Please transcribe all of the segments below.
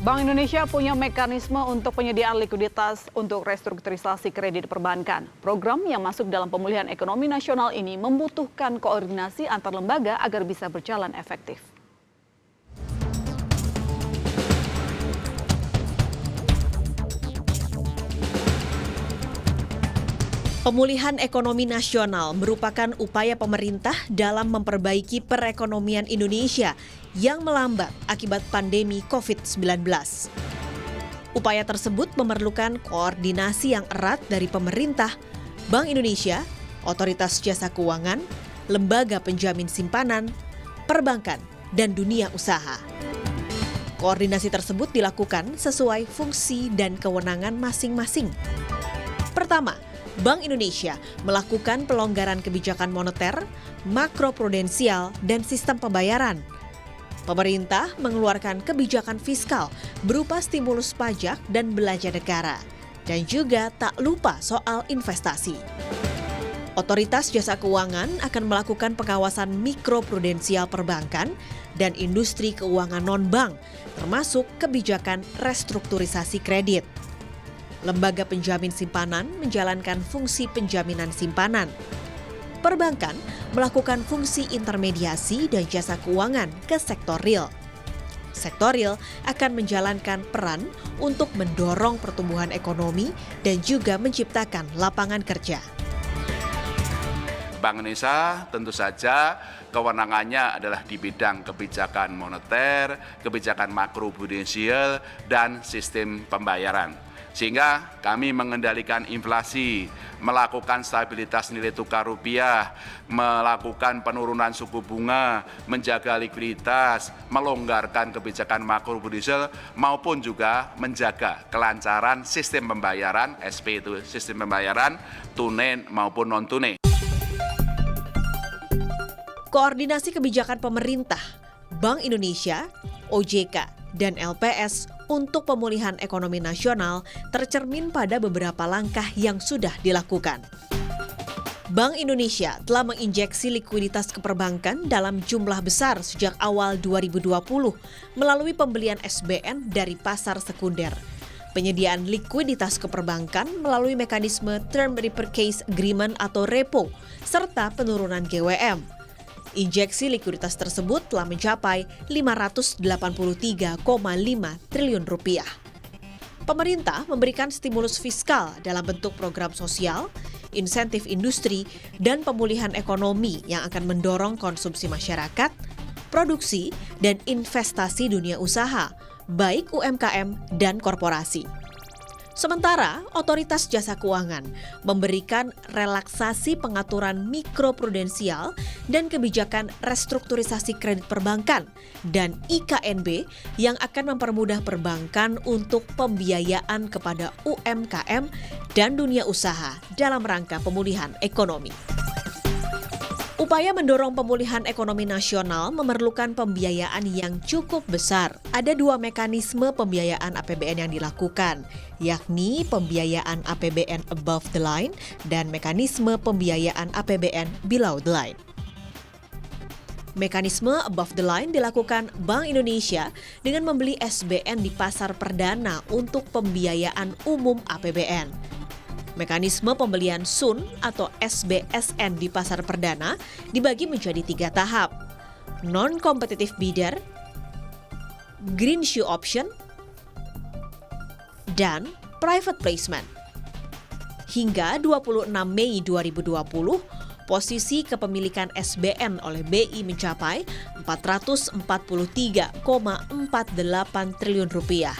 Bank Indonesia punya mekanisme untuk penyediaan likuiditas untuk restrukturisasi kredit perbankan. Program yang masuk dalam pemulihan ekonomi nasional ini membutuhkan koordinasi antar lembaga agar bisa berjalan efektif. Pemulihan ekonomi nasional merupakan upaya pemerintah dalam memperbaiki perekonomian Indonesia yang melambat akibat pandemi COVID-19. Upaya tersebut memerlukan koordinasi yang erat dari pemerintah, Bank Indonesia, Otoritas Jasa Keuangan, lembaga penjamin simpanan, perbankan, dan dunia usaha. Koordinasi tersebut dilakukan sesuai fungsi dan kewenangan masing-masing. Pertama, Bank Indonesia melakukan pelonggaran kebijakan moneter, makroprudensial, dan sistem pembayaran. Pemerintah mengeluarkan kebijakan fiskal berupa stimulus pajak dan belanja negara, dan juga tak lupa soal investasi. Otoritas Jasa Keuangan akan melakukan pengawasan mikroprudensial perbankan dan industri keuangan non-bank, termasuk kebijakan restrukturisasi kredit. Lembaga penjamin simpanan menjalankan fungsi penjaminan simpanan. Perbankan melakukan fungsi intermediasi dan jasa keuangan ke sektor real. Sektor real akan menjalankan peran untuk mendorong pertumbuhan ekonomi dan juga menciptakan lapangan kerja. Bank Indonesia tentu saja kewenangannya adalah di bidang kebijakan moneter, kebijakan makroprudensial, dan sistem pembayaran. Sehingga kami mengendalikan inflasi, melakukan stabilitas nilai tukar rupiah, melakukan penurunan suku bunga, menjaga likuiditas, melonggarkan kebijakan makroprudensial, maupun juga menjaga kelancaran sistem pembayaran, SP itu sistem pembayaran, tunai maupun non-tunai. Koordinasi kebijakan pemerintah, Bank Indonesia, OJK, dan LPS untuk pemulihan ekonomi nasional tercermin pada beberapa langkah yang sudah dilakukan. Bank Indonesia telah menginjeksi likuiditas ke perbankan dalam jumlah besar sejak awal 2020 melalui pembelian SBN dari pasar sekunder. Penyediaan likuiditas ke perbankan melalui mekanisme Term Repurchase Agreement atau repo, serta penurunan GWM. Injeksi likuiditas tersebut telah mencapai 583,5 triliun rupiah. Pemerintah memberikan stimulus fiskal dalam bentuk program sosial, insentif industri, dan pemulihan ekonomi yang akan mendorong konsumsi masyarakat, produksi, dan investasi dunia usaha, baik UMKM dan korporasi. Sementara, Otoritas Jasa Keuangan memberikan relaksasi pengaturan mikroprudensial dan kebijakan restrukturisasi kredit perbankan dan IKNB yang akan mempermudah perbankan untuk pembiayaan kepada UMKM dan dunia usaha dalam rangka pemulihan ekonomi. Upaya mendorong pemulihan ekonomi nasional memerlukan pembiayaan yang cukup besar. Ada dua mekanisme pembiayaan APBN yang dilakukan, yakni pembiayaan APBN above the line dan mekanisme pembiayaan APBN below the line. Mekanisme above the line dilakukan Bank Indonesia dengan membeli SBN di pasar perdana untuk pembiayaan umum APBN. Mekanisme pembelian SUN atau SBSN di pasar perdana dibagi menjadi 3 tahap: non-competitive bidder, green shoe option, dan private placement. Hingga 26 Mei 2020, posisi kepemilikan SBN oleh BI mencapai 443,48 triliun rupiah.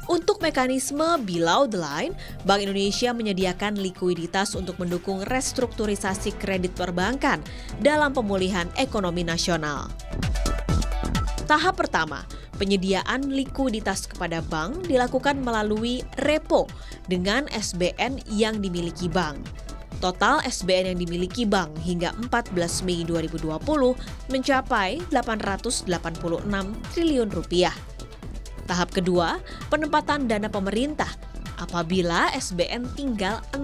Untuk mekanisme below the line, Bank Indonesia menyediakan likuiditas untuk mendukung restrukturisasi kredit perbankan dalam pemulihan ekonomi nasional. Tahap pertama, penyediaan likuiditas kepada bank dilakukan melalui repo dengan SBN yang dimiliki bank. Total SBN yang dimiliki bank hingga 14 Mei 2020 mencapai 886 triliun rupiah. Tahap kedua, penempatan dana pemerintah apabila SBN tinggal 6%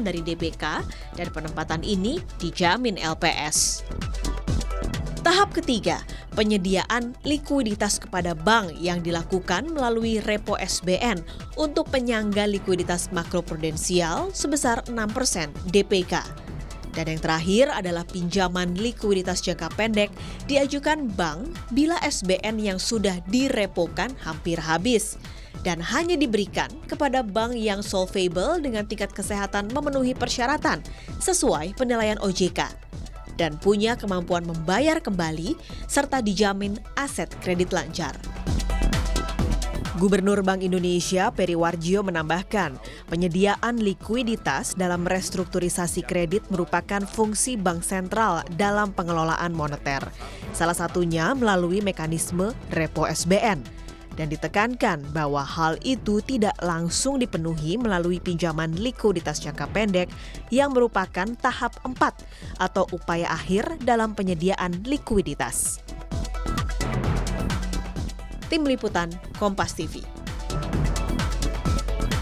dari DBK dan penempatan ini dijamin LPS. Tahap ketiga, penyediaan likuiditas kepada bank yang dilakukan melalui repo SBN untuk penyangga likuiditas makroprudensial sebesar 6% DPK. Dan yang terakhir adalah pinjaman likuiditas jangka pendek diajukan bank bila SBN yang sudah direpokan hampir habis dan hanya diberikan kepada bank yang solvable dengan tingkat kesehatan memenuhi persyaratan sesuai penilaian OJK dan punya kemampuan membayar kembali serta dijamin aset kredit lancar. Gubernur Bank Indonesia Peri Warjio menambahkan, penyediaan likuiditas dalam restrukturisasi kredit merupakan fungsi bank sentral dalam pengelolaan moneter. Salah satunya melalui mekanisme repo SBN. Dan ditekankan bahwa hal itu tidak langsung dipenuhi melalui pinjaman likuiditas jangka pendek yang merupakan tahap 4 atau upaya akhir dalam penyediaan likuiditas. Tim Liputan Kompas TV.